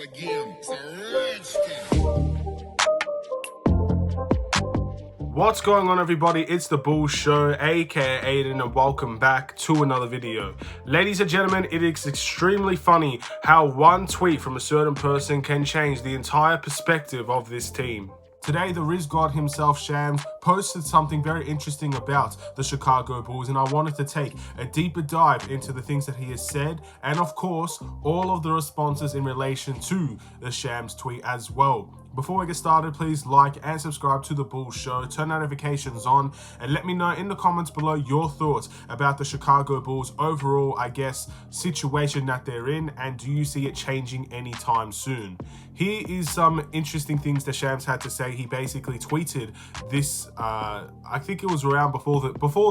start again. It's a redskin. What's going on, everybody? It's the Bulls Show, aka Aiden, and welcome back to another video. Ladies and gentlemen, it is extremely funny how one tweet from a certain person can change the entire perspective of this team. Today, the Riz God himself, Shams, posted something very interesting about the Chicago Bulls, and I wanted to take a deeper dive into the things that he has said, and of course, all of the responses in relation to the Shams tweet as well. Before we get started, please like and subscribe to the Bulls Show, turn notifications on, and let me know in the comments below your thoughts about the Chicago Bulls overall, situation that they're in, and do you see it changing anytime soon? Here is some interesting things that Shams had to say. He basically tweeted this, I think it was around before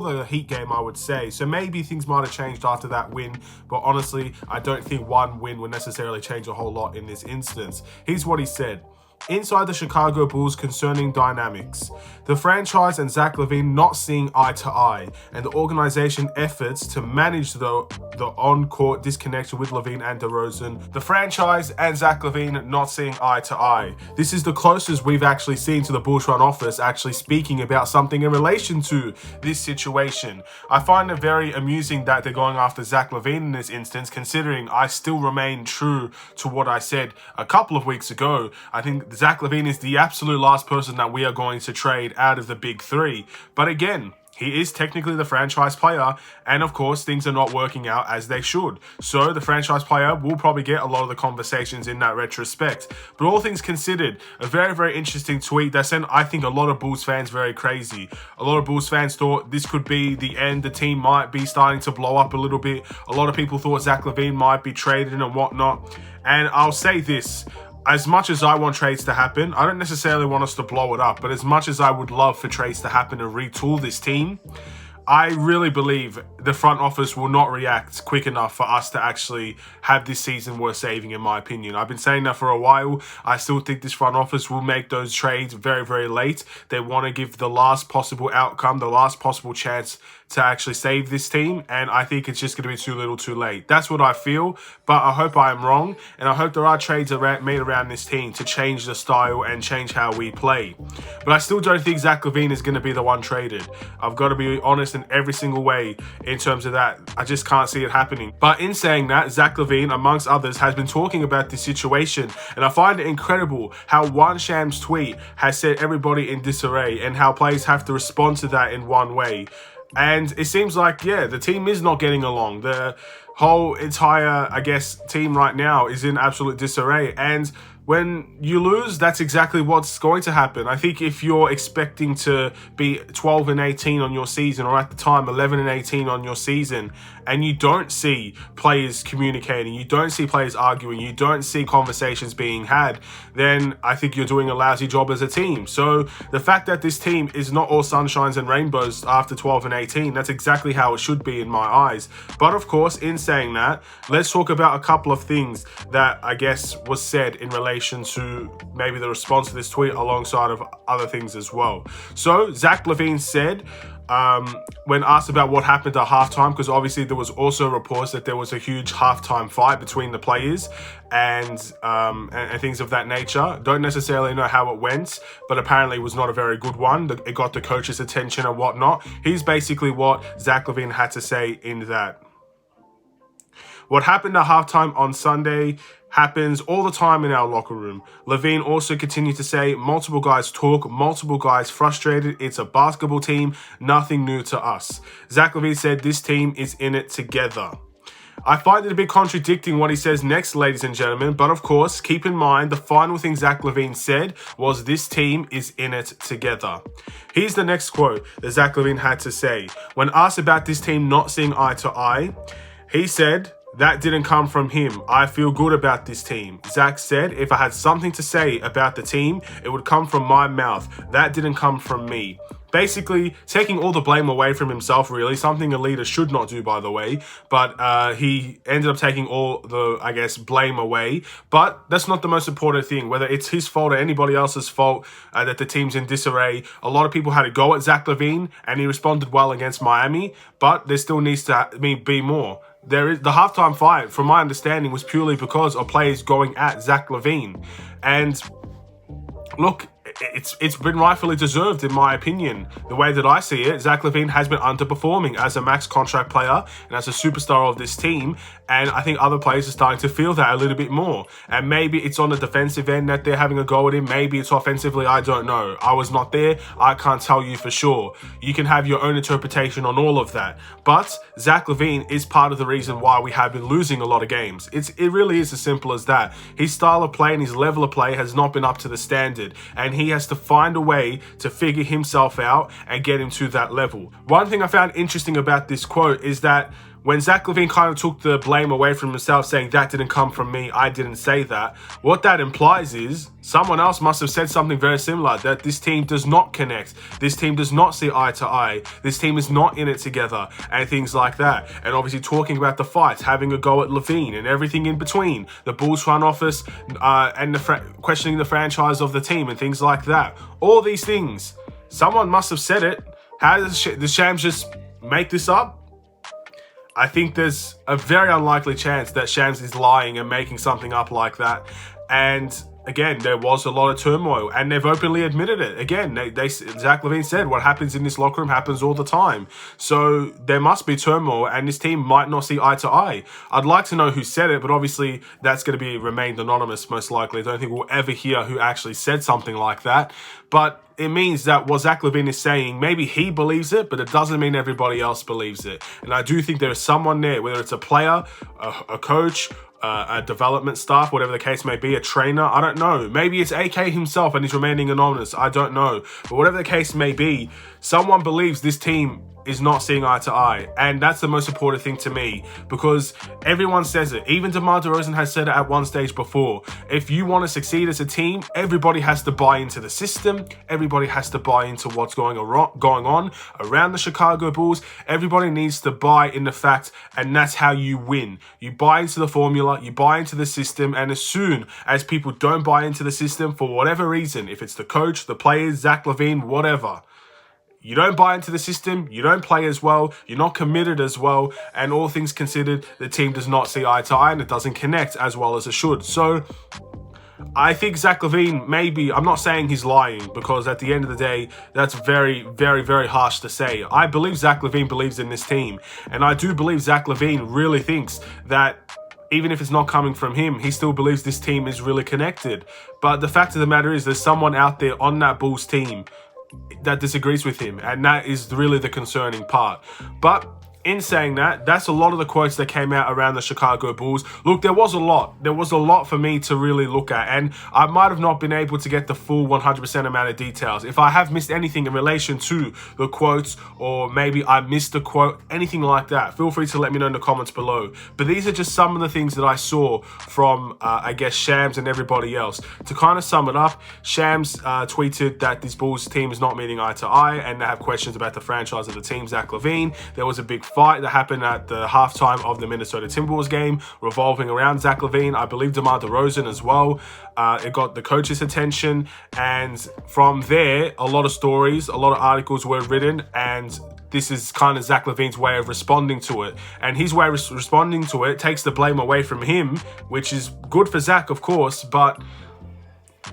the Heat game, I would say. So maybe things might have changed after that win, but honestly, I don't think one win would necessarily change a whole lot in this instance. Here's what he said. Inside the Chicago Bulls concerning dynamics. The franchise and Zach LaVine not seeing eye to eye, and the organization efforts to manage the on-court disconnection with LaVine and DeRozan. The franchise and Zach LaVine not seeing eye to eye. This is the closest we've actually seen to the Bulls front office actually speaking about something in relation to this situation. I find it very amusing that they're going after Zach LaVine in this instance, considering I still remain true to what I said a couple of weeks ago. I think Zach LaVine is the absolute last person that we are going to trade out of the big three. But again, he is technically the franchise player, and of course, things are not working out as they should. So the franchise player will probably get a lot of the conversations in that retrospect. But all things considered, a very, very interesting tweet that sent, I think, a lot of Bulls fans very crazy. A lot of Bulls fans thought this could be the end. The team might be starting to blow up a little bit. A lot of people thought Zach LaVine might be traded and whatnot. And I'll say this. As much as I want trades to happen, I don't necessarily want us to blow it up, but as much as I would love for trades to happen and retool this team, I really believe the front office will not react quick enough for us to actually have this season worth saving, in my opinion. I've been saying that for a while. I still think this front office will make those trades very, very late. They want to give the last possible outcome, the last possible chance to actually save this team, and I think it's just going to be too little too late. That's what I feel, but I hope I am wrong, and I hope there are trades made around this team to change the style and change how we play. But I still don't think Zach LaVine is going to be the one traded. I've got to be honest in every single way in terms of that. I just can't see it happening. But in saying that, Zach LaVine, amongst others, has been talking about this situation, and I find it incredible how one Shams tweet has set everybody in disarray and how players have to respond to that in one way. And it seems like, yeah, the team is not getting along. The whole entire, team right now is in absolute disarray. And when you lose, that's exactly what's going to happen. I think if you're expecting to be 12 and 18 on your season, or at the time 11 and 18 on your season, and you don't see players communicating, you don't see players arguing, you don't see conversations being had, then I think you're doing a lousy job as a team. So the fact that this team is not all sunshines and rainbows after 12 and 18, that's exactly how it should be in my eyes. But of course, in saying that, let's talk about a couple of things that I guess was said in relation to maybe the response to this tweet alongside of other things as well. So Zach LaVine said, when asked about what happened at halftime, because obviously there was also reports that there was a huge halftime fight between the players and things of that nature. Don't necessarily know how it went, but apparently it was not a very good one. It got the coach's attention and whatnot. Here's basically what Zach LaVine had to say in that. What happened at halftime on Sunday happens all the time in our locker room. LaVine also continued to say, multiple guys talk, multiple guys frustrated. It's a basketball team, nothing new to us. Zach LaVine said this team is in it together. I find it a bit contradicting what he says next, ladies and gentlemen, but of course, keep in mind the final thing Zach LaVine said was this team is in it together. Here's the next quote that Zach LaVine had to say. When asked about this team not seeing eye to eye, he said, that didn't come from him. I feel good about this team. Zach said, if I had something to say about the team, it would come from my mouth. That didn't come from me. Basically, taking all the blame away from himself, really. Something a leader should not do, by the way. But he ended up taking all the, blame away. But that's not the most important thing. Whether it's his fault or anybody else's fault that the team's in disarray. A lot of people had a go at Zach LaVine, and he responded well against Miami. But there still needs to be more. there is the halftime fight, from my understanding, was purely because of players going at Zach LaVine. And look, it's been rightfully deserved, in my opinion. The way that I see it, Zach LaVine has been underperforming as a max contract player and as a superstar of this team. And I think other players are starting to feel that a little bit more. And maybe it's on the defensive end that they're having a go at him. Maybe it's offensively. I don't know. I was not there. I can't tell you for sure. You can have your own interpretation on all of that. But Zach LaVine is part of the reason why we have been losing a lot of games. It really is as simple as that. His style of play and his level of play has not been up to the standard. And he has to find a way to figure himself out and get him to that level. One thing I found interesting about this quote is that when Zach LaVine kind of took the blame away from himself, saying that didn't come from me, I didn't say that, what that implies is someone else must have said something very similar, that this team does not connect, this team does not see eye to eye, this team is not in it together, and things like that. And obviously talking about the fights, having a go at LaVine and everything in between, the Bulls front office and questioning the franchise of the team and things like that. All these things, someone must have said it. How does Shams just make this up? I think there's a very unlikely chance that Shams is lying and making something up like that. And again, there was a lot of turmoil, and they've openly admitted it. Again, Zach LaVine said what happens in this locker room happens all the time. So there must be turmoil, and this team might not see eye to eye. I'd like to know who said it, but obviously that's going to be remained anonymous most likely. I don't think we'll ever hear who actually said something like that. But it means that what Zach LaVine is saying, maybe he believes it, but it doesn't mean everybody else believes it. And I do think there is someone there, whether it's a player, a coach, a development staff, whatever the case may be, a trainer, I don't know. Maybe it's AK himself and he's remaining anonymous, I don't know. But whatever the case may be, someone believes this team is not seeing eye to eye. And that's the most important thing to me, because everyone says it. Even DeMar DeRozan has said it at one stage before. If you want to succeed as a team, everybody has to buy into the system. Everybody has to buy into what's going on around the Chicago Bulls. Everybody needs to buy in the fact, and that's how you win. You buy into the formula, you buy into the system, and as soon as people don't buy into the system for whatever reason, if it's the coach, the players, Zach LaVine, whatever, you don't buy into the system, you don't play as well, you're not committed as well, and all things considered, the team does not see eye to eye and it doesn't connect as well as it should. So I think Zach LaVine, maybe, I'm not saying he's lying, because at the end of the day, that's very, very, very harsh to say. I believe Zach LaVine believes in this team, and I do believe Zach LaVine really thinks that even if it's not coming from him, he still believes this team is really connected. But the fact of the matter is, there's someone out there on that Bulls team that disagrees with him, and that is really the concerning part. But in saying that, that's a lot of the quotes that came out around the Chicago Bulls. Look, there was a lot for me to really look at, and I might have not been able to get the full 100% amount of details. If I have missed anything in relation to the quotes, or maybe I missed a quote, anything like that, feel free to let me know in the comments below. But these are just some of the things that I saw from, I guess, Shams and everybody else. To kind of sum it up, Shams tweeted that this Bulls team is not meeting eye to eye, and they have questions about the franchise of the team, Zach LaVine. There was a big fight that happened at the halftime of the Minnesota Timberwolves game revolving around Zach LaVine. I believe DeMar DeRozan as well. It got the coach's attention, and from there, a lot of stories, a lot of articles were written, and this is kind of Zach LaVine's way of responding to it. And his way of responding to it takes the blame away from him, which is good for Zach, of course, but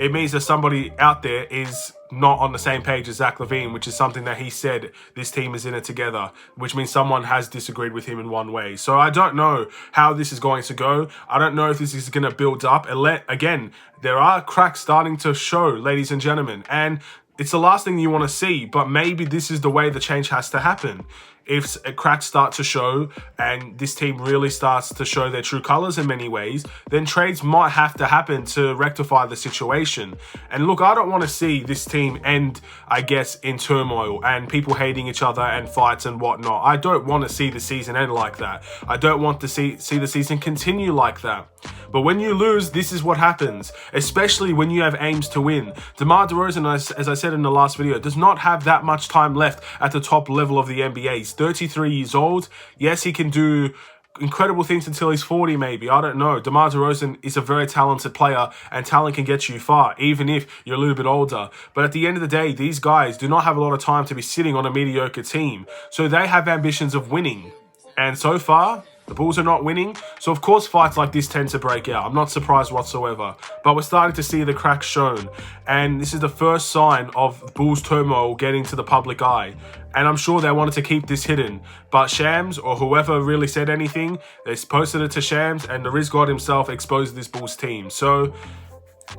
it means that somebody out there is not on the same page as Zach LaVine, which is something that he said this team is in it together, which means someone has disagreed with him in one way. So I don't know how this is going to go. I don't know if this is going to build up. Again, there are cracks starting to show, ladies and gentlemen, and it's the last thing you want to see, but maybe this is the way the change has to happen. If cracks start to show and this team really starts to show their true colors in many ways, then trades might have to happen to rectify the situation. And look, I don't want to see this team end, I guess, in turmoil and people hating each other and fights and whatnot. I don't want to see the season end like that. I don't want to see the season continue like that. But when you lose, this is what happens, especially when you have aims to win. DeMar DeRozan, as I said in the last video, does not have that much time left at the top level of the NBA. He's 33 years old. Yes, he can do incredible things until he's 40 maybe. I don't know. DeMar DeRozan is a very talented player, and talent can get you far, even if you're a little bit older. But at the end of the day, these guys do not have a lot of time to be sitting on a mediocre team. So they have ambitions of winning. And so far, The Bulls are not winning, so of course fights like this tend to break out. I'm not surprised whatsoever. But we're starting to see the cracks shown, and this is the first sign of Bulls turmoil getting to the public eye. And I'm sure they wanted to keep this hidden, but Shams, or whoever really said anything, they posted it to Shams, and the Riz God himself exposed this Bulls team. So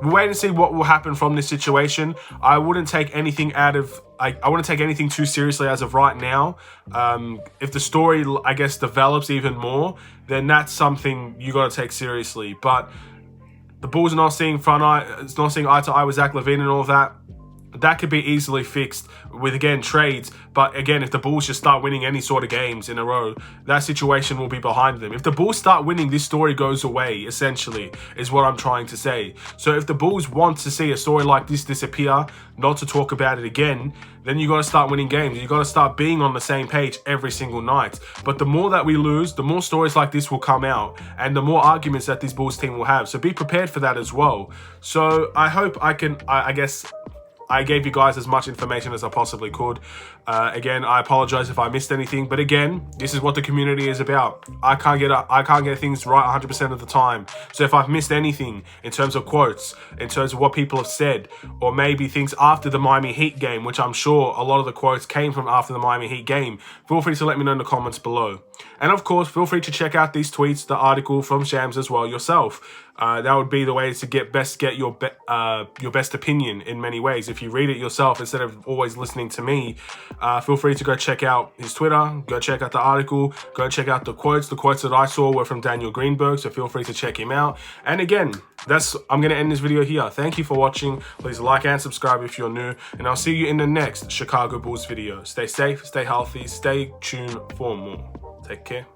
we'll wait and see what will happen from this situation. I wouldn't take anything I wouldn't take anything too seriously as of right now. If the story, I guess, develops even more, then that's something you got to take seriously. But the Bulls are not seeing eye to eye with Zach LaVine and all of that. That could be easily fixed with, again, trades. But again, if the Bulls just start winning any sort of games in a row, that situation will be behind them. If the Bulls start winning, this story goes away, essentially, is what I'm trying to say. So if the Bulls want to see a story like this disappear, not to talk about it again, then you got to start winning games. You got to start being on the same page every single night. But the more that we lose, the more stories like this will come out, and the more arguments that this Bulls team will have. So be prepared for that as well. So I hope I guess I gave you guys as much information as I possibly could. Again, I apologize if I missed anything, but again, this is what the community is about. I can't get things right 100% of the time. So if I've missed anything in terms of quotes, in terms of what people have said, or maybe things after the Miami Heat game, which I'm sure a lot of the quotes came from after the Miami Heat game, feel free to let me know in the comments below. And of course, feel free to check out these tweets, the article from Shams as well yourself. That would be the way to get your best opinion in many ways. If you read it yourself instead of always listening to me, feel free to go check out his Twitter, go check out the article, go check out the quotes. The quotes that I saw were from Daniel Greenberg, so feel free to check him out. And again, I'm going to end this video here. Thank you for watching. Please like and subscribe if you're new, and I'll see you in the next Chicago Bulls video. Stay safe, stay healthy, stay tuned for more. Take care.